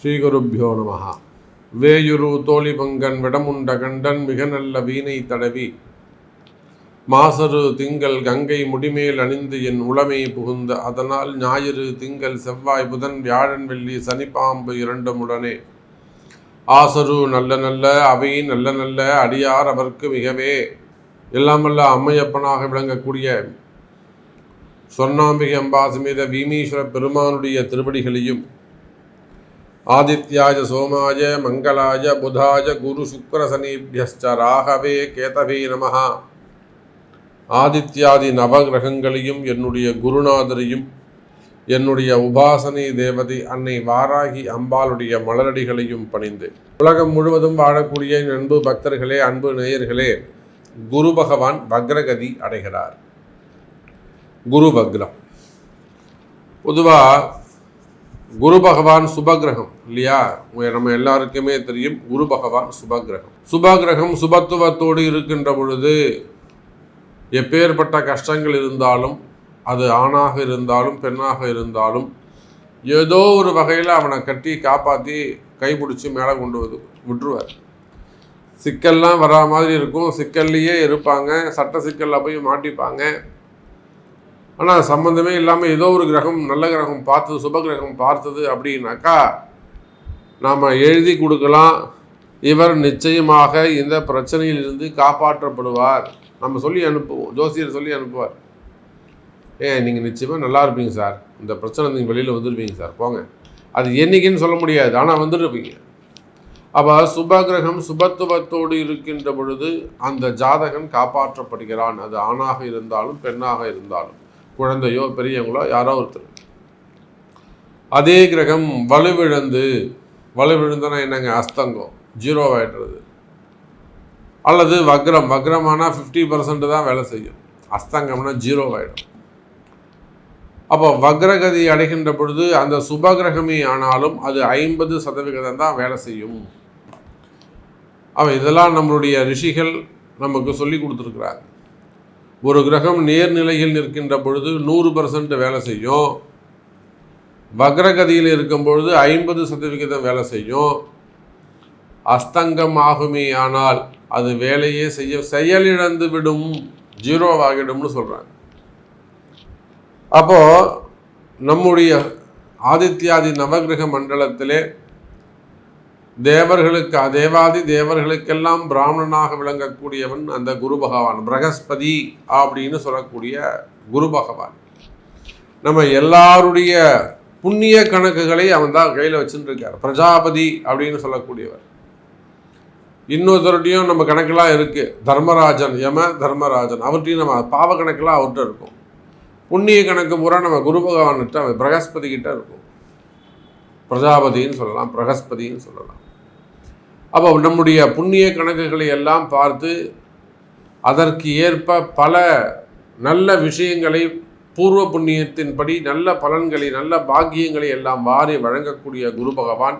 ஸ்ரீகுருப்யோ நமஹ. வேயுரு தோழி பங்கன் விடமுண்ட கண்டன் மிக நல்ல வீணை தடவி மாசரு திங்கள் கங்கை முடிமேல் அணிந்து என் உளமை புகுந்த அதனால் ஞாயிறு திங்கள் செவ்வாய் புதன் வியாழன் வெள்ளி சனிப்பாம்பு இரண்டும் உடனே ஆசரு நல்ல நல்ல அவை நல்ல நல்ல அடியார் அவர்க்கு மிகவே எல்லாமல்ல அம்மையப்பனாக விளங்கக்கூடிய சொர்ணாம்பிகை அம்பா சமேத பீமீஸ்வர பெருமானுடைய திருவடிகளையும் ஆதித்யாய சோமாய மங்களாய புதாய குரு சுக்கர சனீபியஸ்ச ராகவே கேதவே நமஹ ஆதித்யாதி நவகிரகங்களையும் என்னுடைய குருநாதரையும் என்னுடைய உபாசனை தேவதை அன்னை வாராகி அம்பாளுடைய மலரடிகளையும் பணிந்து உலகம் முழுவதும் வாழக்கூடிய அன்பு பக்தர்களே, அன்பு நேயர்களே, குரு பகவான் வக்ரகதி அடைகிறார். குரு வக்ரம். பொதுவாக குரு பகவான் சுபகிரகம் இல்லையா? நம்ம எல்லாருக்குமே தெரியும் குரு பகவான் சுபகிரகம். சுபகிரகம் சுபத்துவத்தோடு இருக்கின்ற பொழுது எப்பேற்பட்ட கஷ்டங்கள் இருந்தாலும், அது ஆணாக இருந்தாலும் பெண்ணாக இருந்தாலும், ஏதோ ஒரு வகையில் அவனை கட்டி காப்பாற்றி கைப்பிடிச்சி மேலே கொண்டு விட்டுருவார். சிக்கல்லாம் வரா மாதிரி இருக்கும், சிக்கல்லையே இருப்பாங்க, சட்ட சிக்கலில் போய் மாட்டிப்பாங்க. ஆனால் சம்மந்தமே இல்லாமல் ஏதோ ஒரு கிரகம் நல்ல கிரகம் பார்த்தது, சுபகிரகம் பார்த்தது அப்படின்னாக்கா நாம் எழுதி கொடுக்கலாம், இவர் நிச்சயமாக இந்த பிரச்சனையிலிருந்து காப்பாற்றப்படுவார். நம்ம சொல்லி அனுப்புவோம், ஜோசியர் சொல்லி அனுப்புவார். நீங்கள் நிச்சயமாக நல்லா இருப்பீங்க சார், இந்த பிரச்சனை நீங்கள் வெளியில் வந்துடுவீங்க சார், போங்க. அது என்றைக்குன்னு சொல்ல முடியாது, ஆனால் வந்துருப்பீங்க. அப்போ சுபகிரகம் சுபத்துவத்தோடு இருக்கின்ற பொழுது அந்த ஜாதகன் காப்பாற்றப்படுகிறான். அது ஆணாக இருந்தாலும் பெண்ணாக இருந்தாலும், குழந்தையோ பெரியவங்களோ யாரோ ஒருத்தர். அதே கிரகம் வலுவிழந்தனா என்னங்க, அஸ்தங்கம், 0 ஆகிடுறது. அல்லது வக்ரமானால் 50% தான் வேலை செய்யும், அஸ்தங்கம்னா 0 ஆகிடும். அப்போ வக்ரகதி அடைகின்ற பொழுது அந்த சுபகிரகமே ஆனாலும் அது 50% தான் வேலை செய்யும். அவன் இதெல்லாம் நம்மளுடைய ரிஷிகள் நமக்கு சொல்லி கொடுத்துருக்குறாங்க. ஒரு கிரகம் நேர்நிலையில் நிற்கின்ற பொழுது 100% வேலை செய்யும், வக்ரகதியில் இருக்கும் பொழுது 50% வேலை செய்யும். அஸ்தங்கம் ஆகுமே ஆனால் அது வேலையே செயலிழந்து விடும், 0 ஆகிடும்னு சொல்கிறாங்க. அப்போது நம்முடைய ஆதித்யாதி நவகிரக மண்டலத்திலே தேவாதி தேவர்களுக்கெல்லாம் பிராமணனாக விளங்கக்கூடியவன் அந்த குரு பகவான், பிரகஸ்பதி அப்படின்னு சொல்லக்கூடிய குரு பகவான். நம்ம எல்லாருடைய புண்ணிய கணக்குகளை அவன் தான் கையில் வச்சுட்டு இருக்கார். பிரஜாபதி அப்படின்னு சொல்லக்கூடியவர். இன்னொருத்தருடையும் நம்ம கணக்கெல்லாம் இருக்குது, தர்மராஜன், தர்மராஜன், அவர்கிட்டையும் நம்ம பாவ கணக்கெல்லாம் அவர்கிட்ட இருக்கும். புண்ணிய கணக்கு பூரா நம்ம குரு பகவான்கிட்ட பிரகஸ்பதி கிட்ட இருக்கும். பிரஜாபதின்னு சொல்லலாம், பிரகஸ்பதின்னு சொல்லலாம். அப்போ நம்முடைய புண்ணிய கணக்குகளை எல்லாம் பார்த்து அதற்கு ஏற்ப பல நல்ல விஷயங்களை பூர்வ புண்ணியத்தின்படி நல்ல பலன்களை நல்ல பாக்கியங்களை எல்லாம் வாரி வழங்கக்கூடிய குரு பகவான்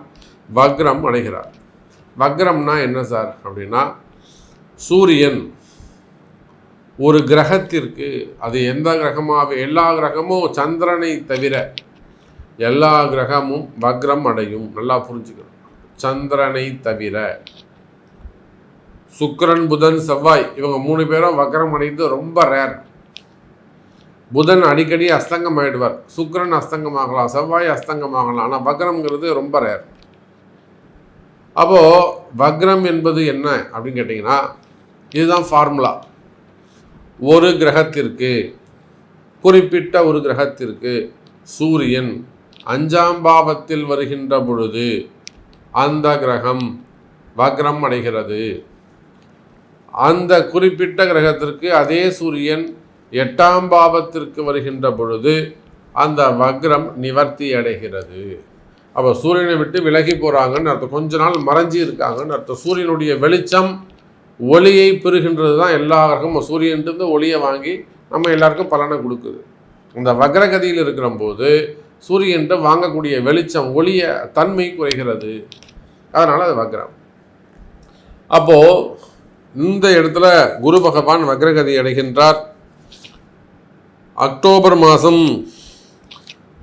வக்ரம் அடைகிறார். வக்ரம்னா என்ன சார் அப்படின்னா, சூரியன் ஒரு கிரகத்திற்கு, அது எந்த கிரகமாக, எல்லா கிரகமும் சந்திரனை தவிர எல்லா கிரகமும் வக்ரம் அடையும். நல்லா புரிஞ்சுக்கணும். சந்திரனை தவிர சுக்கிரன் புதன் செவ்வாய் இவங்க 3 பேரும் வக்ரம் அடைந்து ரொம்ப ரேர். புதன் அடிக்கடி அஸ்தங்கம் ஆகிடுவார், சுக்கிரன் அஸ்தங்கமாகலாம், செவ்வாய் அஸ்தங்கமாகலாம், ஆனால் வக்ரம்ங்கிறது ரொம்ப ரேர். அப்போது வக்ரம் என்பது என்ன அப்படின்னு கேட்டிங்கன்னா, இதுதான் ஃபார்முலா. ஒரு கிரகத்திற்கு, குறிப்பிட்ட ஒரு கிரகத்திற்கு சூரியன் 5ஆம் பாவத்தில் வருகின்ற பொழுது அந்த கிரகம் வக்ரம் அடைகிறது. அந்த குறிப்பிட்ட கிரகத்திற்கு அதே சூரியன் 8ஆம் பாவத்திற்கு வருகின்ற பொழுது அந்த வக்ரம் நிவர்த்தி அடைகிறது. அப்போ சூரியனை விட்டு விலகி போகிறாங்கன்னு அர்த்தம், கொஞ்ச நாள் மறைஞ்சி இருக்காங்கன்னு அர்த்தம். சூரியனுடைய வெளிச்சம் ஒளியை பெறுகின்றது தான் எல்லா கிரகமும். சூரியன்ட்டு ஒளியை வாங்கி நம்ம எல்லாருக்கும் பலனை கொடுக்குது. இந்த வக்ரகதியில் இருக்கிற போது சூரியன்ட்டு வாங்கக்கூடிய வெளிச்சம், ஒளிய தன்மை குறைகிறது, அதனால் அது வக்ரம். அப்போது இந்த இடத்துல குரு பகவான் வக்ரகதி அடைகின்றார். அக்டோபர் மாதம்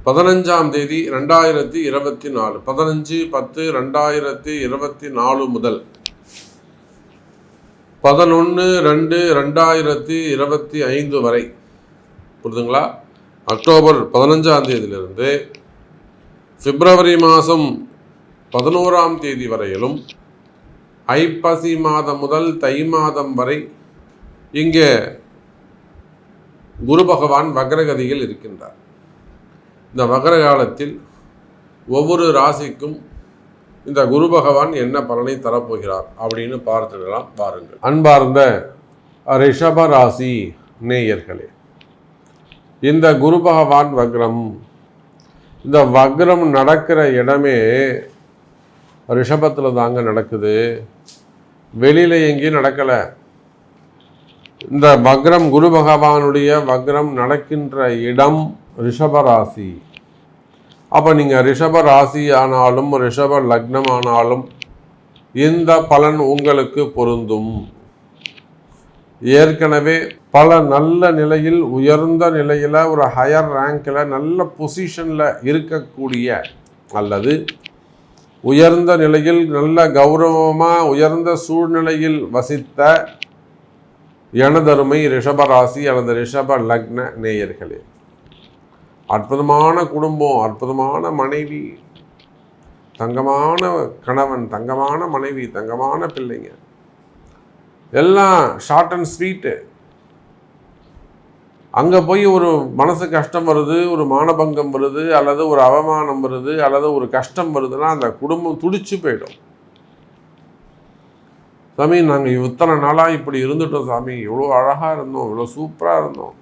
15ஆம் தேதி 2024, 15/10/2024 முதல் 11/2/2025 வரை, புரியுதுங்களா? அக்டோபர் 15ஆம் தேதியிலிருந்து பிப்ரவரி மாதம் 11ஆம் தேதி வரையிலும், ஐப்பசி மாதம் முதல் தை மாதம் வரை இங்கே குரு பகவான் வக்ரகதியில் இருக்கின்றார். இந்த வக்ர காலத்தில் ஒவ்வொரு ராசிக்கும் இந்த குரு பகவான் என்ன பலனை தரப்போகிறார் அப்படின்னு பார்த்துடலாம். பாருங்கள். அன்பார்ந்த ரிஷப ராசி நேயர்களே, இந்த குரு பகவான் வக்ரம், இந்த வக்ரம் நடக்கிற இடமே ரிஷபத்தில் தாங்க நடக்குது, வெளியில் எங்கேயும் நடக்கலை. இந்த வக்ரம், குரு பகவானுடைய வக்ரம் நடக்கின்ற இடம் ரிஷபராசி. அப்போ நீங்கள் ரிஷப ராசி ஆனாலும் ரிஷப லக்னம் ஆனாலும் இந்த பலன் உங்களுக்கு பொருந்தும். ஏற்கனவே பல நல்ல நிலையில், உயர்ந்த நிலையில், ஒரு ஹையர் ரேங்கில், நல்ல பொசிஷனில் இருக்கக்கூடிய அல்லது உயர்ந்த நிலையில் நல்ல கௌரவமாக உயர்ந்த சூழ்நிலையில் வசித்த எனதருமை ரிஷபராசி அல்லது ரிஷப லக்ன நேயர்களே, அற்புதமான குடும்பம், அற்புதமான மனைவி, தங்கமான கணவன், தங்கமான மனைவி, தங்கமான பிள்ளைங்க, எல்லாம் ஷார்ட் அண்ட் ஸ்வீட்டு. அங்கே போய் ஒரு மனசு கஷ்டம் வருது, ஒரு மானபங்கம் வருது, அல்லது ஒரு அவமானம் வருது, அல்லது ஒரு கஷ்டம் வருதுன்னா அந்த குடும்பம் துடிச்சு போயிடும். சாமி, நாங்கள் இத்தனை நாளாக இப்படி இருந்துட்டோம் சாமி, இவ்வளோ அழகாக இருந்தோம், இவ்வளோ சூப்பராக இருந்தோம்.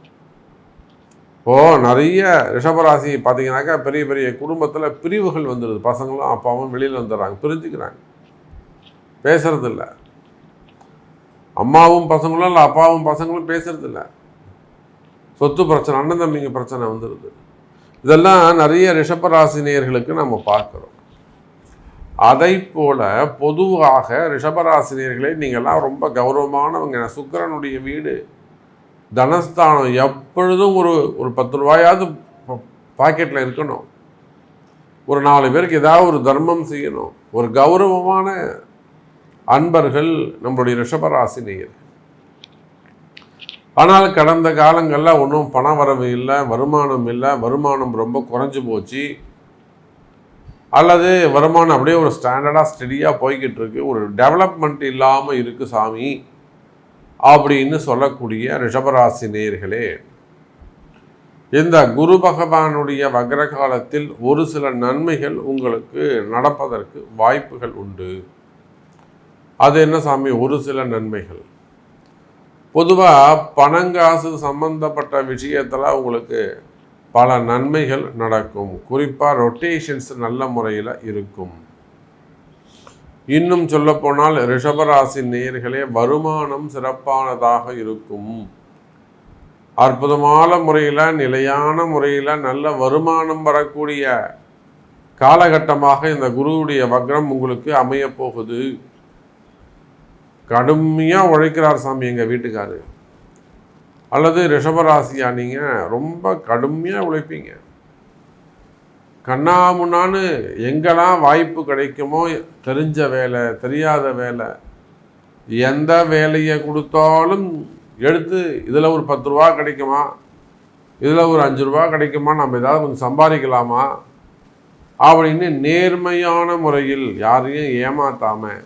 நிறைய ரிஷபராசி பார்த்தீங்கன்னாக்கா பெரிய பெரிய குடும்பத்தில் பிரிவுகள் வந்துடுது. பசங்களும் அப்பாவும் வெளியில் வந்துடுறாங்க, பிரிஞ்சுக்கிறாங்க, பேசுறதில்ல. அம்மாவும் பசங்களும் இல்லை, அப்பாவும் பசங்களும் பேசுறதில்ல. சொத்து பிரச்சனை, அண்ணன் தம்பிங்க பிரச்சனை வந்துடுது. இதெல்லாம் நிறைய ரிஷபராசினியர்களுக்கு நம்ம பார்க்குறோம். அதை போல பொதுவாக ரிஷபராசினியர்களே, நீங்கள்லாம் ரொம்ப கௌரவமானவங்க. சுக்கிரனுடைய வீடு தனஸ்தானம், எப்பொழுதும் ஒரு 10 ரூபாயாவது பாக்கெட்டில் இருக்கணும். ஒரு 4 பேருக்கு ஏதாவது ஒரு தர்மம் செய்யணும். ஒரு கௌரவமான அன்பர்கள் நம்மளுடைய ரிஷபராசி நேயர்கள். ஆனால் கடந்த காலங்களில் ஒன்றும் பண வரவு இல்லை, வருமானம் இல்லை, வருமானம் ரொம்ப குறைஞ்சி போச்சு, அல்லது வருமானம் அப்படியே ஒரு ஸ்டாண்டர்டாக ஸ்டெடியாக போய்கிட்டு இருக்கு, ஒரு டெவலப்மெண்ட் இல்லாமல் இருக்குது சாமி அப்படின்னு சொல்லக்கூடிய ரிஷபராசி நேயர்களே, இந்த குரு பகவானுடைய வக்ர காலத்தில் ஒரு சில நன்மைகள் உங்களுக்கு நடப்பதற்கு வாய்ப்புகள் உண்டு. அது என்ன சாமி ஒரு சில நன்மைகள்? பொதுவாக பணங்காசு சம்பந்தப்பட்ட விஷயத்தில் உங்களுக்கு பல நன்மைகள் நடக்கும். குறிப்பாக ரொட்டேஷன்ஸ் நல்ல முறையில் இருக்கும். இன்னும் சொல்லப்போனால் ரிஷபராசி நேயர்களே, வருமானம் சிறப்பானதாக இருக்கும். அற்புதமான முறையில், நிலையான முறையில் நல்ல வருமானம் வரக்கூடிய காலகட்டமாக இந்த குருவுடைய வக்ரம் உங்களுக்கு அமைய போகுது. கடுமையாக உழைக்கிறார் சாமி எங்கள் வீட்டுக்காரு, அல்லது ரிஷபராசியா நீங்கள் ரொம்ப கடுமையாக உழைப்பீங்க. கண்ணாமுன்னான்னு எங்கெல்லாம் வாய்ப்பு கிடைக்குமோ, தெரிஞ்ச வேலை, தெரியாத வேலை, எந்த வேலையை கொடுத்தாலும் எடுத்து இதில் ஒரு 10 ரூபா கிடைக்குமா, இதில் ஒரு 5 ரூபா கிடைக்குமா, நம்ம ஏதாவது கொஞ்சம் சம்பாதிக்கலாமா அப்படின்னு நேர்மையான முறையில், யாரையும் ஏமாத்தாமல்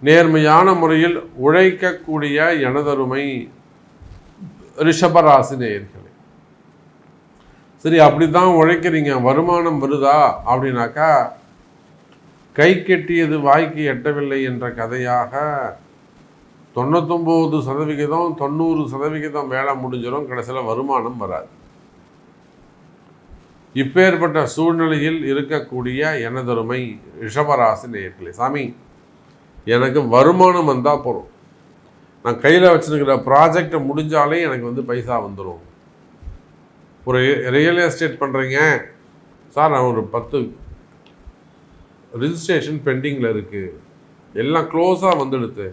நேர்மையான முறையில் உழைக்கக்கூடிய எனதருமை ரிஷபராசி நேயர்களே. சரி, அப்படி தான் உழைக்கிறீங்க, வருமானம் வருதா அப்படின்னாக்கா கை கெட்டியது வாய்க்கு எட்டவில்லை என்ற கதையாக 99%, 90% வேலை முடிஞ்சிடும், கடைசியில் வருமானம் வராது. இப்பேற்பட்ட சூழ்நிலையில் இருக்கக்கூடிய எனதருமை ரிஷபராசி நேயர்களே, சாமி எனக்கு வருமானம் வந்தால் போகிறோம், நான் கையில் வச்சுருக்கிற ப்ராஜெக்டை முடிஞ்சாலே எனக்கு பைசா வந்துடும். ஒரு ரியல் எஸ்டேட் பண்ணுறீங்க சார், நான் ஒரு 10 ரிஜிஸ்ட்ரேஷன் பெண்டிங்கில் இருக்குது, எல்லாம் க்ளோஸாக வந்துடுது,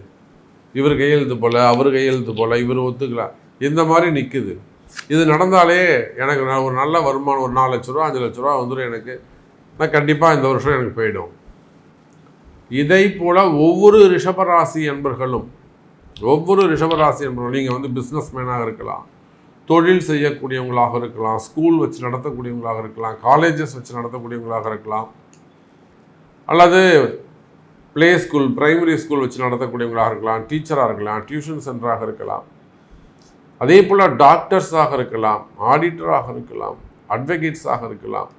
இவர் கையெழுத்து போல் அவர் கையெழுத்து போல், இவர் ஒத்துக்கலாம், இந்த மாதிரி நிற்குது. இது நடந்தாலே எனக்கு ஒரு நல்ல வருமானம், ஒரு 4 லட்ச ரூபா 5 லட்ச ரூபா வந்துடும் எனக்கு, நான் கண்டிப்பாக இந்த வருஷம் எனக்கு போயிடும். இதை போல் ஒவ்வொரு ரிஷபராசி என்பர்களும் நீங்கள் பிஸ்னஸ் மேனாக இருக்கலாம், தொழில் செய்யக்கூடியவங்களாக இருக்கலாம், ஸ்கூல் வச்சு நடத்தக்கூடியவங்களாக இருக்கலாம், காலேஜஸ் வச்சு நடத்தக்கூடியவங்களாக இருக்கலாம், அல்லது ப்ளே ஸ்கூல் பிரைமரி ஸ்கூல் வச்சு நடத்தக்கூடியவங்களாக இருக்கலாம், டீச்சராக இருக்கலாம், டியூஷன் சென்டராக இருக்கலாம், அதே போல் டாக்டர்ஸாக இருக்கலாம், ஆடிட்டராக இருக்கலாம், அட்வொகேட்ஸாக இருக்கலாம்,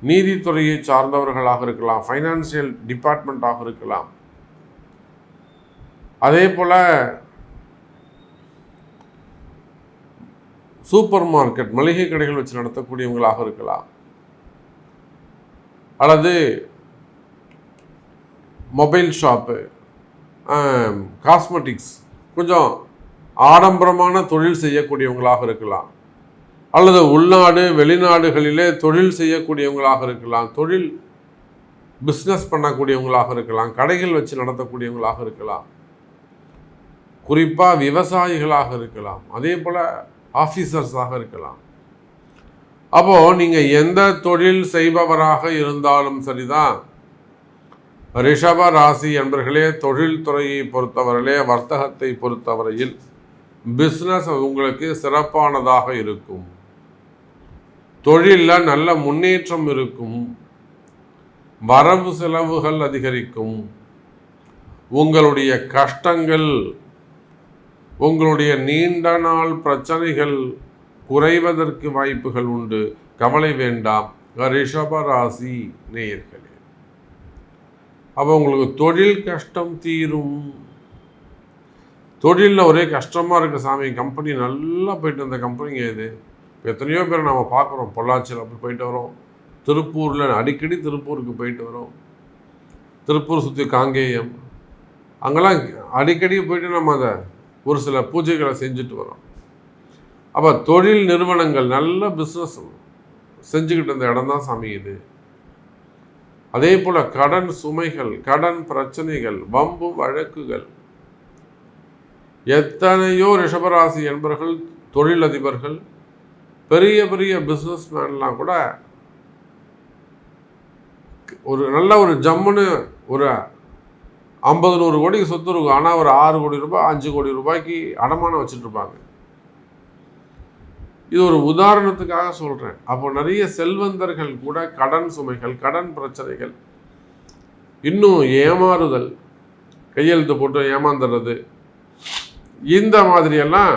நீதித்துறையை சார்ந்தவர்களாக இருக்கலாம், ஃபைனான்சியல் டிபார்ட்மெண்ட்டாக இருக்கலாம், அதே போல் சூப்பர் மார்க்கெட் மளிகை கடைகள் வச்சு நடத்தக்கூடியவங்களாக இருக்கலாம், அல்லது மொபைல் ஷாப்பு, காஸ்மெட்டிக்ஸ், கொஞ்சம் ஆடம்பரமான தொழில் செய்யக்கூடியவங்களாக இருக்கலாம், அல்லது உள்நாடு வெளிநாடுகளிலே தொழில் செய்யக்கூடியவங்களாக இருக்கலாம், தொழில் பிஸ்னஸ் பண்ணக்கூடியவங்களாக இருக்கலாம், கடைகள் வச்சு நடத்தக்கூடியவங்களாக இருக்கலாம், குறிப்பாக விவசாயிகளாக இருக்கலாம், அதே போல் ஆஃபீஸர்ஸாக இருக்கலாம். அப்போது நீங்கள் எந்த தொழில் செய்பவராக இருந்தாலும் சரிதான், ரிஷப ராசி என்பர்களே, தொழில் துறையை பொறுத்தவரையிலே, வர்த்தகத்தை பொறுத்தவரையில் பிஸ்னஸ் உங்களுக்கு சிறப்பானதாக இருக்கும், தொழிலில் நல்ல முன்னேற்றம் இருக்கும், வரவு செலவுகள் அதிகரிக்கும், உங்களுடைய கஷ்டங்கள், உங்களுடைய நீண்ட நாள் பிரச்சனைகள் குறைவதற்கு வாய்ப்புகள் உண்டு. கவலை வேண்டாம் ரிஷபராசி நேயர்களே. அப்போ உங்களுக்கு தொழில் கஷ்டம் தீரும். தொழிலில் ஒரே கஷ்டமாக இருக்குது சாமி, கம்பெனி நல்லா போயிட்டு அந்த கம்பெனிங்க இது எத்தனையோ பேர் நம்ம பார்க்குறோம், பொள்ளாச்சியில் அப்படி போயிட்டு வரோம், திருப்பூரில் அடிக்கடி திருப்பூருக்கு போயிட்டு வரோம், திருப்பூர் சுற்றி காங்கேயம், அங்கெல்லாம் அடிக்கடி போயிட்டு நம்ம அதை ஒரு சில பூஜைகளை செஞ்சுட்டு வரோம். அப்போ தொழில் நிறுவனங்கள் நல்ல பிஸ்னஸ் செஞ்சுக்கிட்டு இருந்த இடம் தான் சாமி இது. அதே போல் கடன் சுமைகள், கடன் பிரச்சனைகள், வம்பு வழக்குகள், எத்தனையோ ரிஷபராசி என்பவர்கள், தொழிலதிபர்கள், பெரிய பெரிய பிஸ்னஸ் மேன்லாம் கூட ஒரு நல்ல ஒரு ஜம்முன்னு ஒரு 50-100 கோடிக்கு சொத்து இருக்கும், ஆனால் ஒரு 6 கோடி ரூபாய் 5 கோடி ரூபாய்க்கு அடமானம் வச்சுட்டு இருப்பாங்க. இது ஒரு உதாரணத்துக்காக சொல்கிறேன். அப்போ நிறைய செல்வந்தர்கள் கூட கடன் சுமைகள், கடன் பிரச்சனைகள், இன்னும் ஏமாறுதல், கையெழுத்து போட்டு ஏமாந்துடுறது, இந்த மாதிரியெல்லாம்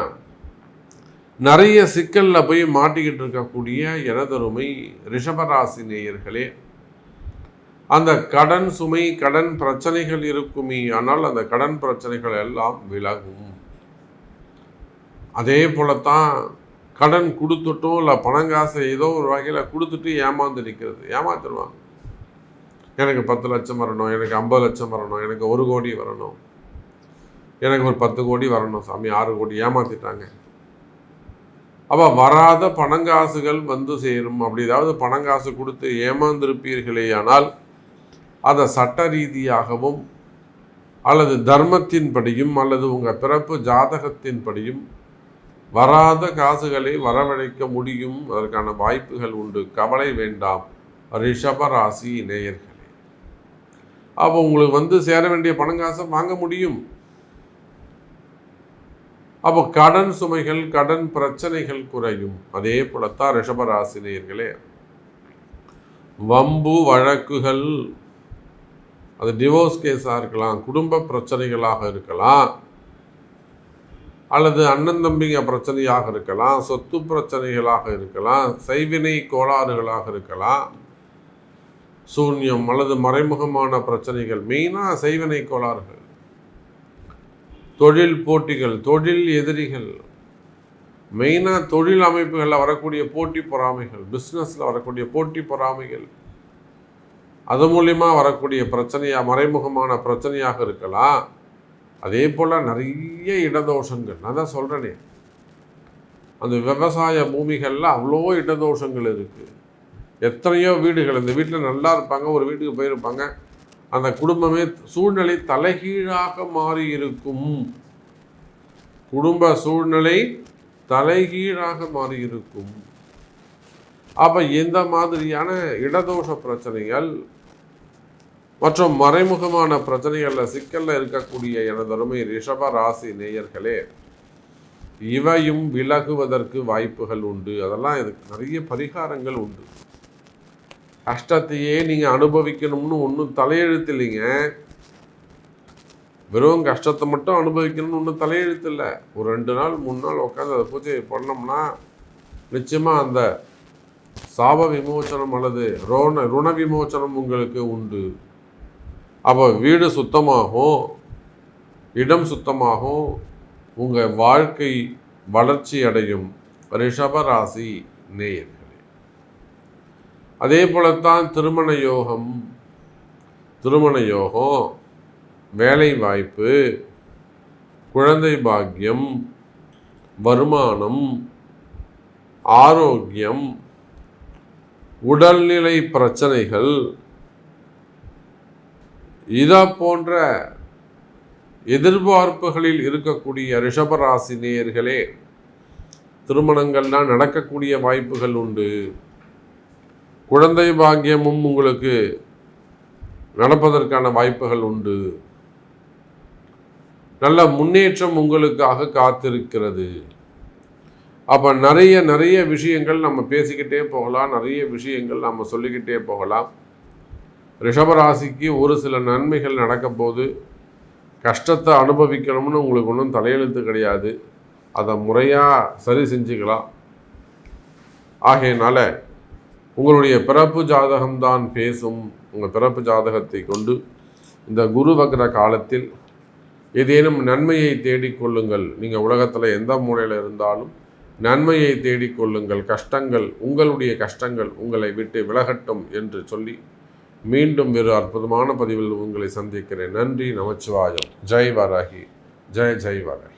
நிறைய சிக்கலில் போய் மாட்டிக்கிட்டு இருக்கக்கூடிய எனதருமை ரிஷபராசி நேயர்களே, அந்த கடன் சுமை, கடன் பிரச்சனைகள் இருக்குமே, ஆனால் அந்த கடன் பிரச்சனைகள் எல்லாம் விலகும். அதே போலத்தான் கடன் கொடுத்துட்டும் இல்லை பணங்காசை ஏதோ ஒரு வகையில் கொடுத்துட்டு ஏமாந்து நிற்கிறது, ஏமாத்திடுவாங்க. எனக்கு 10 லட்சம் வரணும், எனக்கு 50 லட்சம் வரணும், எனக்கு 1 கோடி வரணும், எனக்கு ஒரு 10 கோடி வரணும் சாமி, 6 கோடி ஏமாத்திட்டாங்க. அப்போ வராத பணங்காசுகள் வந்து சேரும். அப்படி ஏதாவது பணங்காசு கொடுத்து ஏமாந்திருப்பீர்களே ஆனால் அதை சட்ட ரீதியாகவும் அல்லது தர்மத்தின்படியும் அல்லது உங்கள் பிறப்பு ஜாதகத்தின்படியும் வராத காசுகளை வரவழைக்க முடியும். அதற்கான வாய்ப்புகள் உண்டு. கவலை வேண்டாம் ரிஷபராசி நேயர்களே. அப்போ உங்களுக்கு சேர வேண்டிய பணங்காசை வாங்க முடியும். அப்போ கடன் சுமைகள், கடன் பிரச்சனைகள் குறையும். அதே போலத்தான் ரிஷபராசி நேயர்களே, வம்பு வழக்குகள், அது டிவோர்ஸ் கேஸாக இருக்கலாம், குடும்ப பிரச்சனைகளாக இருக்கலாம், அல்லது அண்ணன் தம்பிங்க பிரச்சனையாக இருக்கலாம், சொத்து பிரச்சனைகளாக இருக்கலாம், செய்வினை கோளாறுகளாக இருக்கலாம், சூன்யம் அல்லது மறைமுகமான பிரச்சனைகள், மெயினாக செய்வினை கோளாறுகள், தொழில் போட்டிகள், தொழில் எதிரிகள், மெயினாக தொழில் அமைப்புகளில் வரக்கூடிய போட்டி பொறாமைகள், பிஸ்னஸில் வரக்கூடிய போட்டி பொறாமைகள், அது மூலிமா வரக்கூடிய பிரச்சனையாக மறைமுகமான பிரச்சனையாக இருக்கலாம். அதே போல் நிறைய இடதோஷங்கள், நான் தான் சொல்கிறேனே, அந்த விவசாய பூமிகளில் அவ்வளோ இடதோஷங்கள் இருக்குது. எத்தனையோ வீடுகள், இந்த வீட்டில் நல்லா இருப்பாங்க, ஒரு வீட்டுக்கு போயிருப்பாங்க, அந்த குடும்பமே சூழ்நிலை தலைகீழாக மாறி இருக்கும். குடும்ப சூழ்நிலை தலைகீழாக மாறியிருக்கும். அப்ப இந்த மாதிரியான இடதோஷ பிரச்சனைகள் மற்றும் மறைமுகமான பிரச்சனைகள்ல சிக்கல்ல இருக்கக்கூடிய எனது அருமை ரிஷப ராசி நேயர்களே, இவையும் விலகுவதற்கு வாய்ப்புகள் உண்டு. அதெல்லாம் இதுக்கு நிறைய பரிகாரங்கள் உண்டு. கஷ்டத்தையே நீங்க அனுபவிக்கணும்னு ஒன்றும் தலையெழுத்து இல்லைங்க. வெறும் கஷ்டத்தை மட்டும் அனுபவிக்கணும்னு ஒன்றும் தலையெழுத்து இல்லை. ஒரு 2 நாள் 3 நாள் உட்காந்து அதை பூஜை பண்ணோம்னா நிச்சயமா அந்த சாப விமோச்சனம் அல்லது ருண விமோச்சனம் உங்களுக்கு உண்டு. அப்போ வீடு சுத்தமாகும், இடம் சுத்தமாகும், உங்கள் வாழ்க்கை வளர்ச்சி அடையும். ரிஷபராசி நேயர்களே, அதே போலத்தான் திருமண யோகம், வேலை வாய்ப்பு, குழந்தை பாக்கியம், வருமானம், ஆரோக்கியம், உடல்நிலை பிரச்சனைகள், இதை போன்ற எதிர்பார்ப்புகளில் இருக்கக்கூடிய ரிஷபராசி நேயர்களே, திருமணங்கள்லாம் நடக்கக்கூடிய வாய்ப்புகள் உண்டு. குழந்தை பாக்கியமும் உங்களுக்கு நடப்பதற்கான வாய்ப்புகள் உண்டு. நல்ல முன்னேற்றம் உங்களுக்காக காத்திருக்கிறது. அப்போ நிறைய விஷயங்கள் நம்ம பேசிக்கிட்டே போகலாம், நிறைய விஷயங்கள் நம்ம சொல்லிக்கிட்டே போகலாம். ரிஷபராசிக்கு ஒரு சில நன்மைகள் நடக்க போது, கஷ்டத்தை அனுபவிக்கணும்னு உங்களுக்கு ஒன்றும் தலையெழுத்து கிடையாது. அதை முறையாக சரி செஞ்சுக்கலாம். ஆகையினால உங்களுடைய பிறப்பு ஜாதகம்தான் பேசும். உங்கள் பிறப்பு ஜாதகத்தை கொண்டு இந்த குரு வக்ர காலத்தில் ஏதேனும் நன்மையை தேடிக்கொள்ளுங்கள். நீங்கள் உலகத்தில் எந்த மூலையில் இருந்தாலும் நன்மையை தேடிக்கொள்ளுங்கள். உங்களுடைய கஷ்டங்கள் உங்களை விட்டு விலகட்டும் என்று சொல்லி மீண்டும் வேறு அற்புதமான பதிவில் உங்களை சந்திக்கிறேன். நன்றி, நமச்சிவாயம். ஜெய் வாராகி, ஜெய் வாராகி.